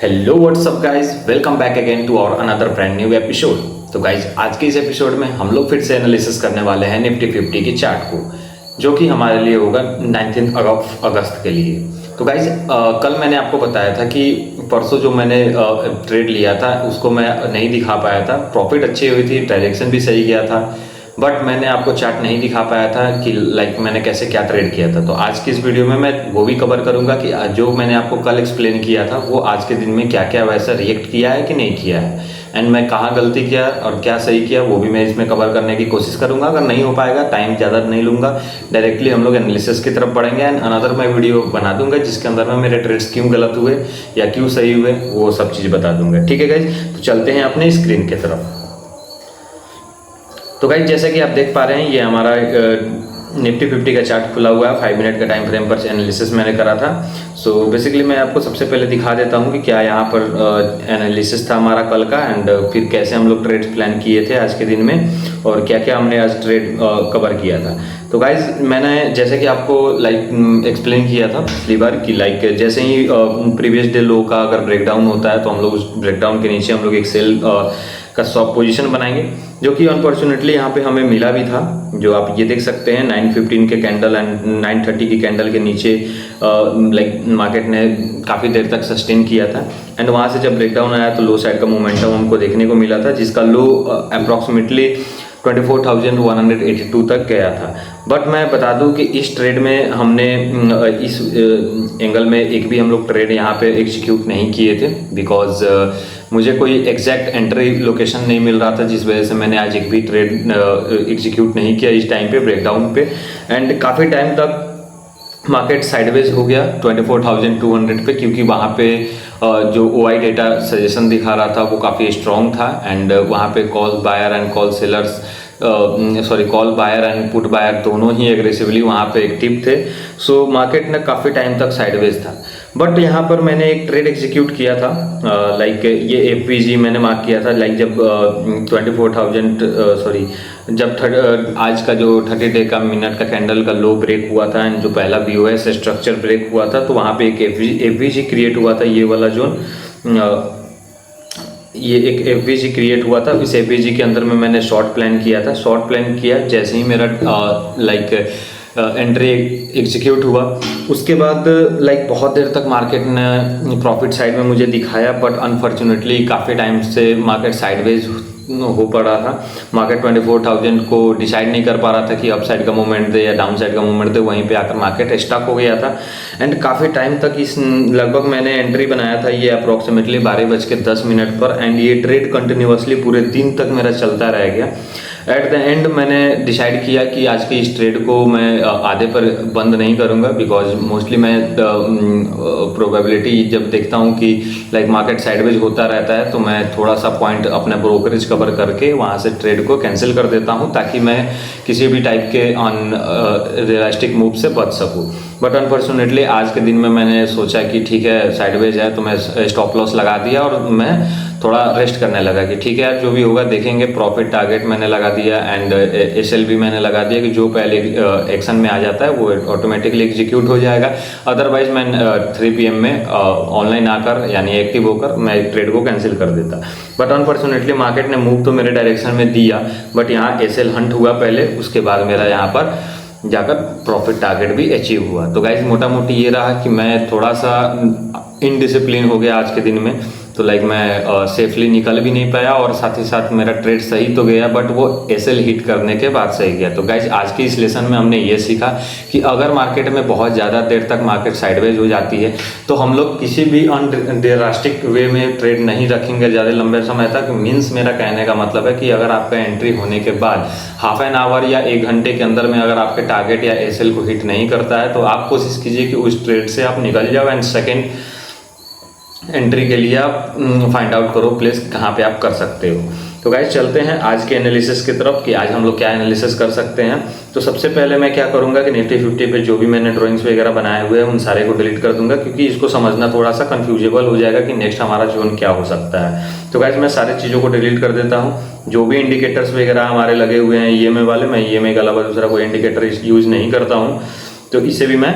Hello whatsapp guys, welcome back again to our another brand new episode. तो guys आज के इस episode में हम लोग फिर से एनालिसिस करने वाले हैं निफ्टी 50 की चार्ट को, जो कि हमारे लिए होगा 19 अगस्त के लिए। तो गाइज कल मैंने आपको बताया था कि परसों जो मैंने ट्रेड लिया था उसको मैं नहीं दिखा पाया था। प्रॉफिट अच्छी हुई थी, डायरेक्शन भी सही गया था, बट मैंने आपको चार्ट नहीं दिखा पाया था कि मैंने कैसे क्या ट्रेड किया था। तो आज की इस वीडियो में मैं वो भी कवर करूंगा कि जो मैंने आपको कल एक्सप्लेन किया था वो आज के दिन में क्या क्या वैसा रिएक्ट किया है कि नहीं किया है, एंड मैं कहाँ गलती किया और क्या सही किया वो भी मैं इसमें कवर करने की कोशिश करूंगा। अगर नहीं हो पाएगा, टाइम ज़्यादा नहीं लूंगा, डायरेक्टली हम लोग एनालिसिस की तरफ बढ़ेंगे एंड अनदर मैं वीडियो बना दूंगा जिसके अंदर में मेरे ट्रेड्स क्यों गलत हुए या क्यों सही हुए वो सब चीज़ बता दूंगा। ठीक है गाइज, तो चलते हैं अपने स्क्रीन की तरफ। तो गाइज जैसे कि आप देख पा रहे हैं ये हमारा निफ्टी 50 का चार्ट खुला हुआ है। 5 मिनट का टाइम फ्रेम पर एनालिसिस मैंने करा था। सो बेसिकली मैं आपको सबसे पहले दिखा देता हूँ कि क्या यहाँ पर एनालिसिस था हमारा कल का, एंड फिर कैसे हम लोग ट्रेड प्लान किए थे आज के दिन में और क्या क्या हमने आज ट्रेड कवर किया था। तो गाइज मैंने जैसे कि आपको एक्सप्लेन किया था पिछली बार कि जैसे ही प्रीवियस डे लो का अगर ब्रेकडाउन होता है तो हम लोग उस ब्रेकडाउन के नीचे हम लोग एक सेल का स्टॉप पोजीशन बनाएंगे, जो कि अनफॉर्चुनेटली यहाँ पे हमें मिला भी था। जो आप ये देख सकते हैं 915 के कैंडल एंड 930 की कैंडल के नीचे मार्केट ने काफ़ी देर तक सस्टेन किया था, एंड वहाँ से जब ब्रेकडाउन आया तो लो साइड का मोमेंटम हमको देखने को मिला था, जिसका लो अप्रॉक्सीमेटली 24,182 तक गया था। बट मैं बता दूं कि इस ट्रेड में हमने इस एंगल में एक भी हम लोग ट्रेड यहाँ पे एग्जीक्यूट नहीं किए थे, बिकॉज मुझे कोई एग्जैक्ट एंट्री लोकेशन नहीं मिल रहा था, जिस वजह से मैंने आज एक भी ट्रेड एग्जीक्यूट नहीं किया इस टाइम पे ब्रेकडाउन पे। एंड काफ़ी टाइम तक मार्केट साइडवेज हो गया 24,200 पे, क्योंकि वहाँ पे जो OI डेटा सजेशन दिखा रहा था वो काफ़ी स्ट्रॉन्ग था, एंड वहाँ पे call buyer and call sellers call buyer and put buyer दोनों ही एग्रेसिवली वहाँ पे एक्टिव थे। सो मार्केट ने काफ़ी टाइम तक साइडवेज था। बट यहाँ पर मैंने एक ट्रेड एग्जीक्यूट किया था, ये FVG मैंने मार्क किया था, जब 24,000 जब आज का जो 30 डे का मिनट का कैंडल का लो ब्रेक हुआ था एंड जो पहला BOS स्ट्रक्चर ब्रेक हुआ था, तो वहाँ पे एक FVG क्रिएट हुआ था, ये वाला जोन ये एक FVG क्रिएट हुआ था। इस FVG के अंदर में मैंने शॉर्ट प्लान किया था। शॉर्ट प्लान किया जैसे ही मेरा एंट्री एग्जीक्यूट हुआ, उसके बाद बहुत देर तक मार्केट ने प्रॉफिट साइड में मुझे दिखाया, बट अनफॉर्चुनेटली काफ़ी टाइम से मार्केट साइडवेज हो पड़ा था। मार्केट 24,000 को डिसाइड नहीं कर पा रहा था कि अप साइड का मूवमेंट दे या डाउन साइड का मूवमेंट दे, वहीं पे आकर मार्केट स्टक हो गया था। एंड काफ़ी टाइम तक इस लगभग मैंने एंट्री बनाया था ये अप्रॉक्सीमेटली 12:10 पर, एंड ये ट्रेड कंटिन्यूसली पूरे दिन तक मेरा चलता रह गया। एट द एंड मैंने डिसाइड किया कि आज के इस ट्रेड को मैं आधे पर बंद नहीं करूंगा, बिकॉज मोस्टली मैं प्रोबेबिलिटी जब देखता हूं कि मार्केट साइडवेज होता रहता है तो मैं थोड़ा सा पॉइंट अपने ब्रोकरेज कवर करके वहां से ट्रेड को कैंसिल कर देता हूं, ताकि मैं किसी भी टाइप के अनरियलिस्टिक मूव से बच सकूं। बट अनफॉर्चुनेटली आज के दिन में मैंने सोचा कि ठीक है साइडवेज है, तो मैं स्टॉप लॉस लगा दिया और मैं थोड़ा रेस्ट करने लगा कि ठीक है यार जो भी होगा देखेंगे। प्रॉफिट टारगेट मैंने लगा दिया एंड SL भी मैंने लगा दिया कि जो पहले एक्शन में आ जाता है वो ऑटोमेटिकली एग्जीक्यूट हो जाएगा। अदरवाइज मैं 3 PM में ऑनलाइन आकर यानी एक्टिव होकर मैं ट्रेड को कैंसिल कर देता। बट अनफॉर्चुनेटली मार्केट ने मूव तो मेरे डायरेक्शन में दिया, बट यहाँ SL हंट हुआ पहले, उसके बाद मेरा यहाँ पर जाकर प्रॉफिट टारगेट भी अचीव हुआ। तो गाइज मोटा मोटी ये रहा कि मैं थोड़ा सा इनडिसिप्लिन हो गया आज के दिन में, तो मैं सेफली निकल भी नहीं पाया और साथ ही साथ मेरा ट्रेड सही तो गया बट वो SL हिट करने के बाद सही गया। तो गाइज आज की इस लेसन में हमने ये सीखा कि अगर मार्केट में बहुत ज़्यादा देर तक मार्केट साइडवेज हो जाती है तो हम लोग किसी भी अनड्रास्टिक वे में ट्रेड नहीं रखेंगे ज़्यादा लंबे समय तक। मीन्स मेरा कहने का मतलब है कि अगर आपका एंट्री होने के बाद हाफ एन आवर या 1 घंटे के अंदर में अगर आपके टारगेट या SL को हिट नहीं करता है तो आप कोशिश कीजिए कि उस ट्रेड से आप निकल जाओ एंड सेकेंड एंट्री के लिए आप फाइंड आउट करो प्लेस कहाँ पे आप कर सकते हो। तो गाइस चलते हैं आज के एनालिसिस की तरफ कि आज हम लोग क्या एनालिसिस कर सकते हैं। तो सबसे पहले मैं क्या करूंगा कि निफ्टी 50 पे जो भी मैंने ड्राइंग्स वगैरह बनाए हुए हैं उन सारे को डिलीट कर दूंगा, क्योंकि इसको समझना थोड़ा सा कंफ्यूजेबल हो जाएगा कि नेक्स्ट हमारा जोन क्या हो सकता है। तो गाइस मैं सारी चीज़ों को डिलीट कर देता हूँ। जो भी इंडिकेटर्स वगैरह हमारे लगे हुए हैं EMA वाले, मैं EMA के अलावा दूसरा कोई इंडिकेटर यूज़ नहीं करता हूँ, तो इसे भी मैं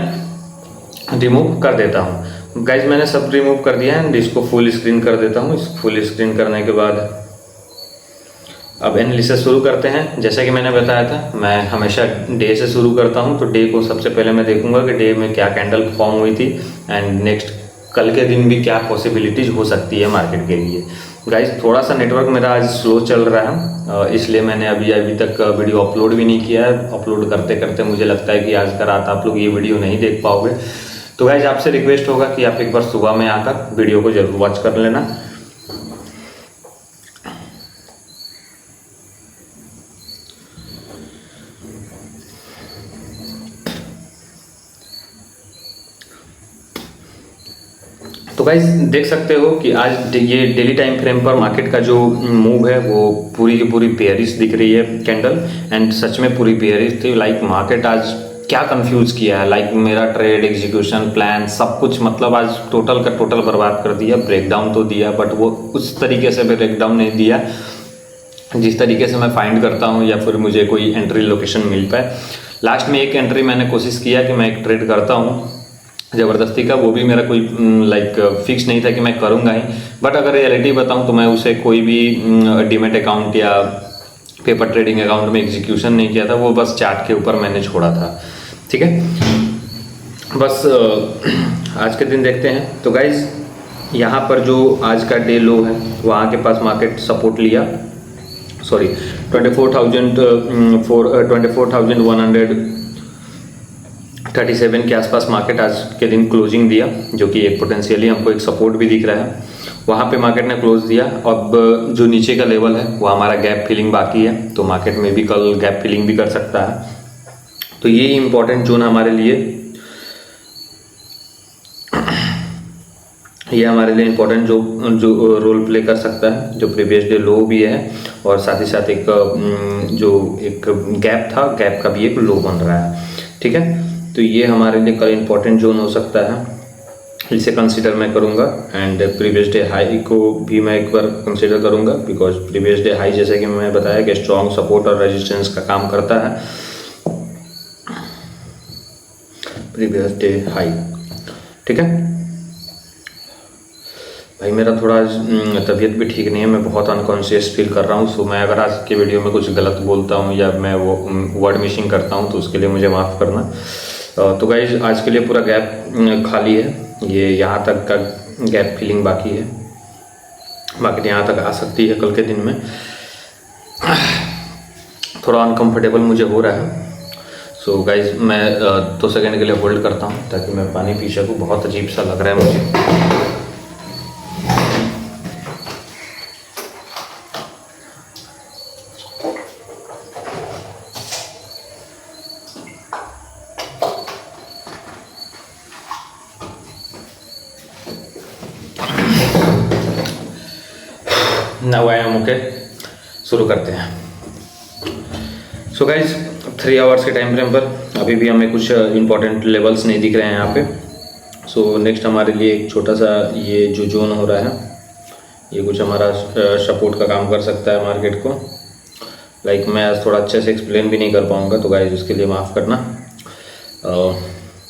रिमूव कर देता हूँ। गाइज मैंने सब रिमूव कर दिया है एंड इसको फुल स्क्रीन कर देता हूँ। इस फुल स्क्रीन करने के बाद अब एनालिसिस शुरू करते हैं। जैसा कि मैंने बताया था मैं हमेशा डे से शुरू करता हूँ, तो डे को सबसे पहले मैं देखूंगा कि डे में क्या कैंडल फॉर्म हुई थी एंड नेक्स्ट कल के दिन भी क्या पॉसिबिलिटीज़ हो सकती है मार्केट के लिए। गाइज थोड़ा सा नेटवर्क मेरा आज स्लो चल रहा है, इसलिए मैंने अभी तक वीडियो अपलोड भी नहीं किया है। अपलोड करते करते मुझे लगता है कि आज का रात आप लोग ये वीडियो नहीं देख पाओगे। तो गाइज आपसे रिक्वेस्ट होगा कि आप एक बार सुबह में आकर वीडियो को जरूर वॉच कर लेना। तो गाइज देख सकते हो कि आज ये डेली टाइम फ्रेम पर मार्केट का जो मूव है वो पूरी की पूरी बेयरिश दिख रही है कैंडल, एंड सच में पूरी बेयरिश थी। लाइक मार्केट आज क्या कंफ्यूज किया है, लाइक मेरा ट्रेड एग्जीक्यूशन प्लान सब कुछ मतलब आज टोटल का टोटल बर्बाद कर दिया। ब्रेकडाउन तो दिया बट वो उस तरीके से ब्रेकडाउन नहीं दिया जिस तरीके से मैं फाइंड करता हूँ या फिर मुझे कोई एंट्री लोकेशन मिल पाए। लास्ट में एक एंट्री मैंने कोशिश किया कि मैं एक ट्रेड करता हूँ ज़बरदस्ती का, वो भी मेरा कोई लाइक फिक्स नहीं था कि मैं करूँगा ही, बट अगर रियलिटी बताऊँ तो मैं उसे कोई भी डीमेट अकाउंट या पेपर ट्रेडिंग अकाउंट में एग्जीक्यूशन नहीं किया था, वो बस चार्ट के ऊपर मैंने छोड़ा था। ठीक है, बस आज के दिन देखते हैं। तो गाइज यहाँ पर जो आज का डे लो है वहाँ के पास मार्केट सपोर्ट लिया, सॉरी 24,137 के आसपास मार्केट आज के दिन क्लोजिंग दिया, जो कि एक पोटेंशियली हमको एक सपोर्ट भी दिख रहा है। वहाँ पे मार्केट ने क्लोज दिया। अब जो नीचे का लेवल है वो हमारा गैप फिलिंग बाकी है, तो मार्केट में भी कल गैप फिलिंग भी कर सकता है। तो ये इम्पोर्टेंट जोन हमारे लिए, ये हमारे लिए इम्पोर्टेंट जो रोल प्ले कर सकता है, जो प्रीवियस डे लो भी है और साथ ही साथ एक जो एक गैप था, गैप का भी एक लो बन रहा है। ठीक है, तो ये हमारे लिए कल इम्पोर्टेंट जोन हो सकता है, इसे कंसीडर मैं करूँगा। एंड प्रीवियस डे हाई को भी मैं एक बार कंसीडर करूँगा, बिकॉज प्रीवियस डे हाई जैसे कि मैं बताया कि स्ट्रॉन्ग सपोर्ट और रेजिस्टेंस का काम करता है। प्रीवियस डे हाई, ठीक है भाई। मेरा थोड़ा तबीयत भी ठीक नहीं है, मैं बहुत अनकॉन्शियस फील कर रहा हूँ। सो मैं अगर आज के वीडियो में कुछ गलत बोलता हूँ या मैं वो वर्ड मिसिंग करता हूँ तो उसके लिए मुझे माफ़ करना। तो गाइज आज के लिए पूरा गैप खाली है, ये यहाँ तक का गैप फिलिंग बाकी है। मार्केट यहाँ तक आ सकती है कल के दिन में। थोड़ा अनकंफर्टेबल मुझे हो रहा है। सो गाइज मैं 2 सेकेंड के लिए होल्ड करता हूँ ताकि मैं पानी पी सकूँ, बहुत अजीब सा लग रहा है मुझे। नाउ आई एम ओके, शुरू करते हैं। सो गाइज 3 आवर्स के टाइम फ्रेम पर अभी भी हमें कुछ इंपॉर्टेंट लेवल्स नहीं दिख रहे हैं यहाँ पे। सो नेक्स्ट हमारे लिए एक छोटा सा ये जो जोन हो रहा है ये कुछ हमारा सपोर्ट का काम कर सकता है मार्केट को। लाइक मैं आज थोड़ा अच्छे से एक्सप्लेन भी नहीं कर पाऊँगा, तो गाइज उसके लिए माफ़ करना।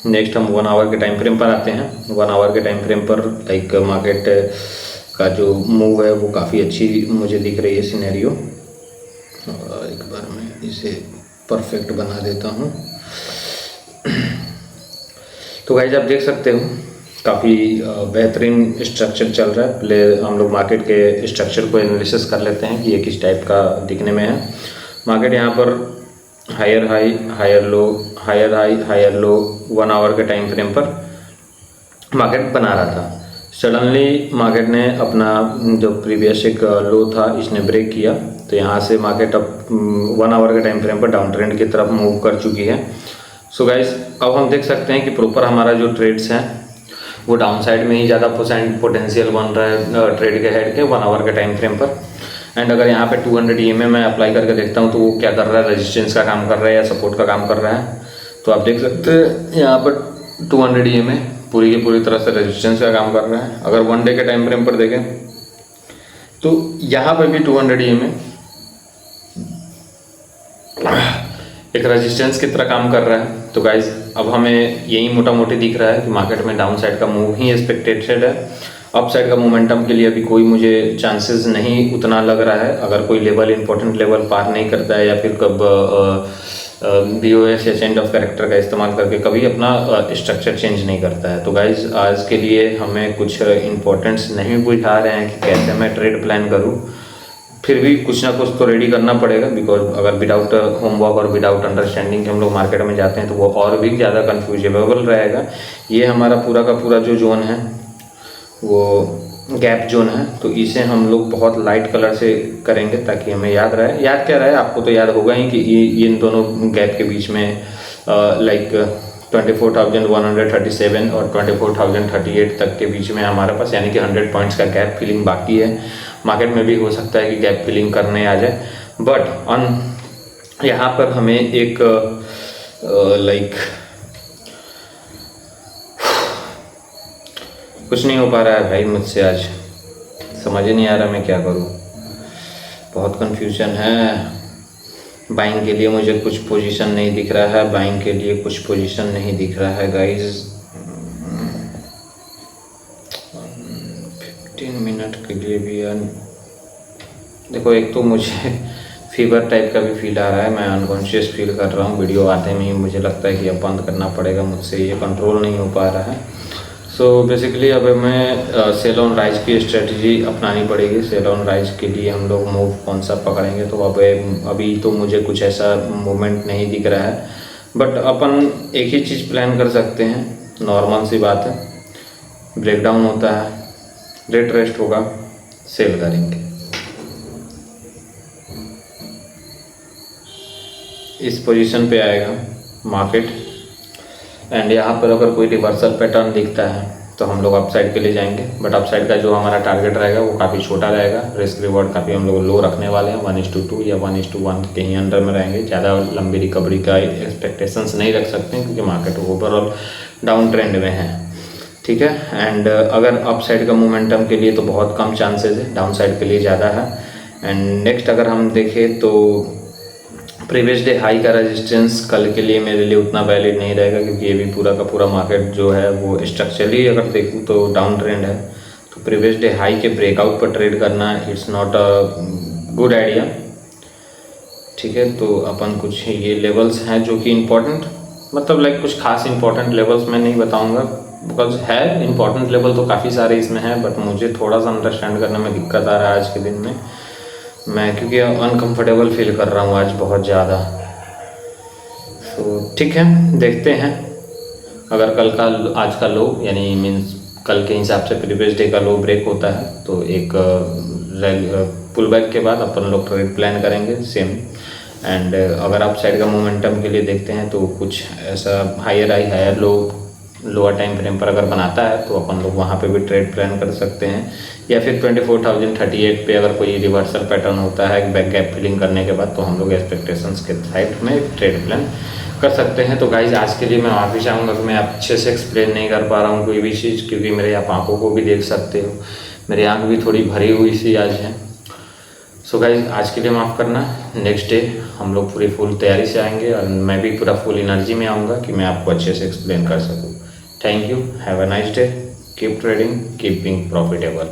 नेक्स्ट हम 1 आवर के टाइम फ्रेम पर आते हैं। 1 आवर के टाइम फ्रेम पर लाइक मार्केट का जो मूव है वो काफ़ी अच्छी मुझे दिख रही है सिनेरियो। एक बार मैं इसे परफेक्ट बना देता हूँ। तो गाइस आप देख सकते हो काफ़ी बेहतरीन स्ट्रक्चर चल रहा है। पहले हम लोग मार्केट के स्ट्रक्चर को एनालिसिस कर लेते हैं कि ये किस टाइप का दिखने में है। मार्केट यहाँ पर higher high, higher low, higher high, higher low 1 hour के टाइम फ्रेम पर मार्केट बना रहा था। सडनली मार्केट ने अपना जो प्रीवियस एक लो था इसने ब्रेक किया, तो यहाँ से मार्केट अब 1 आवर के टाइम फ्रेम पर डाउन ट्रेंड की तरफ मूव कर चुकी है। सो गाइस अब हम देख सकते हैं कि प्रॉपर हमारा जो ट्रेड्स हैं वो डाउन साइड में ही ज़्यादा पोटेंशियल बन रहा है ट्रेड के हेड के 1 आवर के टाइम फ्रेम पर। एंड अगर यहाँ पे 200 EMA मैं अप्लाई करके देखता हूँ तो वो क्या कर रहा है, रेजिस्टेंस का काम कर रहा है या सपोर्ट का काम कर रहा है। तो आप देख सकते हैं यहाँ पर 200 EMA पूरी की पूरी तरह से रेजिस्टेंस का काम कर रहा है। अगर 1 डे के टाइम फ्रेम पर देखें तो यहाँ पर भी 200 EMA एक रेजिस्टेंस की तरह काम कर रहा है। तो गाइज अब हमें यही मोटा मोटी दिख रहा है कि मार्केट में डाउन साइड का मूव ही एक्सपेक्टेड है। अप साइड का मोमेंटम के लिए अभी कोई मुझे चांसेस नहीं उतना लग रहा है। अगर कोई लेवल इंपॉर्टेंट लेवल पार नहीं करता है या फिर कब BOS या चेंज ऑफ कैरेक्टर का इस्तेमाल करके कभी अपना स्ट्रक्चर चेंज नहीं करता है। तो गाइज आज के लिए हमें कुछ इंपॉर्टेंट्स नहीं बुझा रहे हैं कि कैसे मैं ट्रेड प्लान करूँ। फिर भी कुछ ना कुछ तो रेडी करना पड़ेगा, बिकॉज अगर विदाउट होमवर्क और विदाउट अंडरस्टैंडिंग के हम लोग मार्केट में जाते हैं तो वो और भी ज़्यादा कन्फ्यूजेबल रहेगा। ये हमारा पूरा का पूरा जो जोन है वो गैप जोन है, तो इसे हम लोग बहुत लाइट कलर से करेंगे ताकि हमें याद रहे। याद क्या रहे, आपको तो याद होगा ही कि ये इन दोनों गैप के बीच में लाइक 24,137 और 24,038 तक के बीच में हमारे पास यानी कि 100 पॉइंट्स का गैप फिलिंग बाकी है। मार्केट में भी हो सकता है कि गैप फिलिंग करने आ जाए, बट यहाँ पर हमें एक लाइक कुछ नहीं हो पा रहा है भाई मुझसे, आज समझ ही नहीं आ रहा मैं क्या करूँ, बहुत कंफ्यूजन है। बाइंग के लिए मुझे कुछ पोजीशन नहीं दिख रहा है, बाइंग के लिए कुछ पोजीशन नहीं दिख रहा है गाइस। 15 मिनट के लिए भी यार देखो, एक तो मुझे फीवर टाइप का भी फील आ रहा है, मैं अनकॉन्शियस फील कर रहा हूँ। वीडियो आते में ही मुझे लगता है कि अब बंद करना पड़ेगा मुझसे, ये कंट्रोल नहीं हो पा रहा है। सो बेसिकली अब हमें सेल ऑन राइज की स्ट्रेटजी अपनानी पड़ेगी। सेल ऑन राइज के लिए हम लोग मूव कौन सा पकड़ेंगे, तो अब अभी तो मुझे कुछ ऐसा मूवमेंट नहीं दिख रहा है, बट अपन एक ही चीज़ प्लान कर सकते हैं, नॉर्मल सी बात है। ब्रेकडाउन होता है, रेट रेस्ट होगा, सेल करेंगे। इस पोजीशन पे आएगा मार्केट एंड यहाँ पर अगर कोई रिवर्सल पैटर्न दिखता है तो हम लोग अपसाइड के लिए जाएंगे, बट अपसाइड का जो हमारा टारगेट रहेगा वो काफ़ी छोटा रहेगा। रिस्क रिवॉर्ड काफ़ी हम लोग लो रखने वाले हैं, 1:2 या 1:1 के ही अंडर में रहेंगे। ज़्यादा लंबी रिकवरी का एक्सपेक्टेशंस नहीं रख सकते हैं क्योंकि मार्केट ओवरऑल डाउन ट्रेंड में है, ठीक है। एंड अगर अप साइड का मोमेंटम के लिए तो बहुत कम चांसेस है, डाउन साइड के लिए ज़्यादा है। एंड नेक्स्ट अगर हम देखें तो प्रीवियस डे हाई का रेजिस्टेंस कल के लिए मेरे लिए उतना वैलिड नहीं रहेगा, क्योंकि ये भी पूरा का पूरा मार्केट जो है वो स्ट्रक्चरली अगर देखूँ तो डाउन ट्रेंड है। तो प्रीवियस डे हाई के ब्रेकआउट पर ट्रेड करना it's not a good idea, ठीक है। तो अपन कुछ ये लेवल्स हैं जो कि इम्पोर्टेंट, मतलब लाइक कुछ खास इंपॉर्टेंट लेवल्स मैं नहीं बताऊँगा, बिकॉज है इंपॉर्टेंट लेवल तो काफ़ी सारे इसमें हैं, बट मुझे थोड़ा सा अंडरस्टैंड करने में दिक्कत आ रहा है आज के दिन में। मैं क्योंकि अनकंफर्टेबल फील कर रहा हूँ आज बहुत ज़्यादा। तो ठीक है, देखते हैं। अगर कल का आज का लो यानी मीन्स कल के हिसाब से प्रीवियस डे का लो ब्रेक होता है तो एक पुल बैक के बाद अपन लोग ट्रेड प्लान करेंगे सेम। एंड अगर आप साइड का मोमेंटम के लिए देखते हैं तो कुछ ऐसा higher high higher low lower time frame पर अगर बनाता है तो अपन लोग वहाँ पे भी ट्रेड प्लान कर सकते हैं, या फिर 24,038 पे अगर कोई रिवर्सल पैटर्न होता है बैक गैप फिलिंग करने के बाद तो हम लोग एक्सपेक्टेशंस के साइड में ट्रेड प्लान कर सकते हैं। तो गाइज आज के लिए मैं माफ़ी चाहूँगा कि मैं अच्छे से एक्सप्लेन नहीं कर पा रहा हूँ कोई भी चीज़, क्योंकि मेरे आप आँखों को भी देख सकते हो, मेरी आँख भी थोड़ी भरी हुई सी आज है। सो गाइज आज के लिए माफ़ करना, नेक्स्ट डे हम लोग पूरी फुल तैयारी से आएंगे और मैं भी पूरा फुल एनर्जी में आऊँगा कि मैं आपको अच्छे से एक्सप्लेन कर सकूँ। Thank you, have a nice day, keep trading, keep being profitable.